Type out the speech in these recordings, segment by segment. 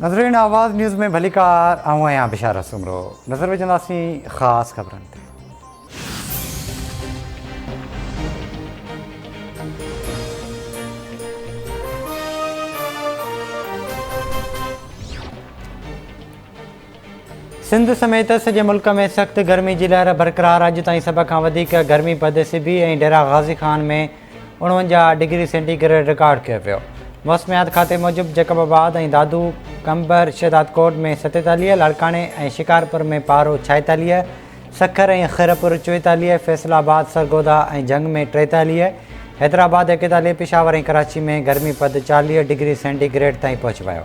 नज़रीन आवाज़ न्यूज़ में भलीकार आऊँ आहियां बिशारत सुमरो। नज़र विझंदासीं ख़ासि ख़बरनि ते। सिंध समेत सॼे मुल्क में सख़्त गर्मी जी लहर बरक़रार। अॼु ताईं सभ खां वधीक गर्मी बदनसीबी ऐं डेरा गाज़ी खान में 49 डिग्री सेंटीग्रेड रिकॉर्ड कयो वियो। मौसमियात खाते मूजिबि जैकबाबाद ऐं दादू कंबर शहदादकोट में 47, लाड़काणे ऐं शिकारपुर में पारो 46, सखर ऐं खैरपुर 44, फैसलाबाद सरगोदा ऐं जंग में 43, हैदराबाद 41, पेशावर ऐं कराची में गर्मी पद 40 डिग्री सेंटीग्रेड ताईं पहुची वियो।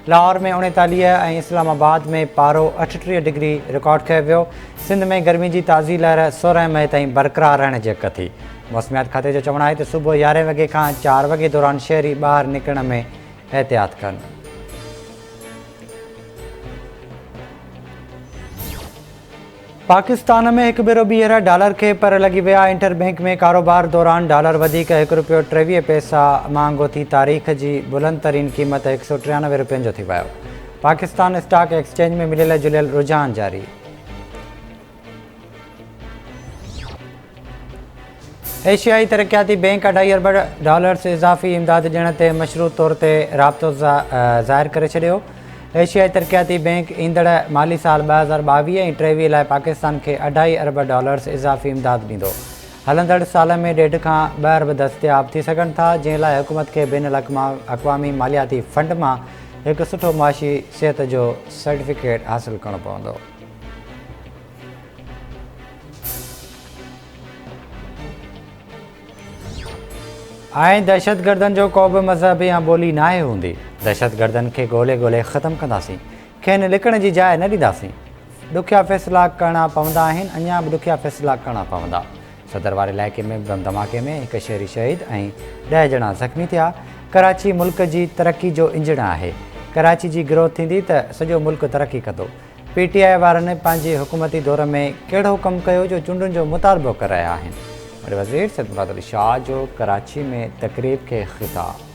लाहौर में 39 ऐं इस्लामाबाद में पारो 38 डिग्री रिकॉर्ड कयो वियो। सिंध में गर्मी जी ताज़ी लहर 16 मई ताईं बरक़रार रहण जी हक़ थी। मौसमियात खाते जो चवणु आहे त सुबुह 11 वॻे खां 4 वॻे दौरान शहरी ॿाहिरि निकिरण में एहतियात कनि। पाकिस्तान में हिकु भेरो ॿीहर डॉलर खे पर लॻी विया। इंटरबैंक में कारोबार दौरान डॉलर वधीक ₹1.23 महांगो थी तारीख़ जी बुलंद तरीन क़ीमत ₹193 जो थी वियो। पाकिस्तान स्टॉक एक्सचेंज में मिलियल जुलियल रुझान जारी। एशियाई तरक़ियाती बैंक $2.5 अरब इज़ाफ़ी इमदाद ॾियण ते मशरूत तौर ते राब्तो ज़ाहिर करे छॾियो। एशियाई तरक़ियाती बैंक ईंदड़ माली साल 2022 ऐं 23 लाइ पाकिस्तान खे $2.5 अरब इज़ाफ़ी इमदाद ॾींदो। हलंदड़ साल में 1.5 खां 2 अरब दस्तियाब थी सघनि था, जंहिं लाइ हुकूमत खे बैनुल अक़वामी मालियाती फंड मां हिकु सुठो मुआशी सिहत जो सर्टिफिकेट हासिलु करणो पवंदो। ऐं दहशतगर्दनि जो को बि मज़हब या ॿोली नाहे हूंदी। दहशतगर्दनि खे ॻोल्हे ॻोल्हे ख़तमु कंदासीं, खेनि लिकण जी जाइ न ॾींदासीं। ॾुखिया फ़ैसिला करणा पवंदा आहिनि, अञा बि ॾुखिया फ़ैसिला करणा पवंदा। सदर वारे इलाइक़े में बम धमाके में हिकु शहरी शहीद ऐं 10 ॼणा ज़ख़्मी थिया। कराची मुल्क जी तरक़ी जो इंजण आहे। कराची जी ग्रोथ थींदी त सॼो मुल्क तरक़ी कंदो। PTI वारनि पंहिंजे हुकूमती दौर में कहिड़ो कमु कयो जो चूंडुनि जो मुतालबो करे रहिया आहिनि। वॾे वज़ीर सैयद मुराद अली शाह जो कराची में तक़रीब खे ख़िताब।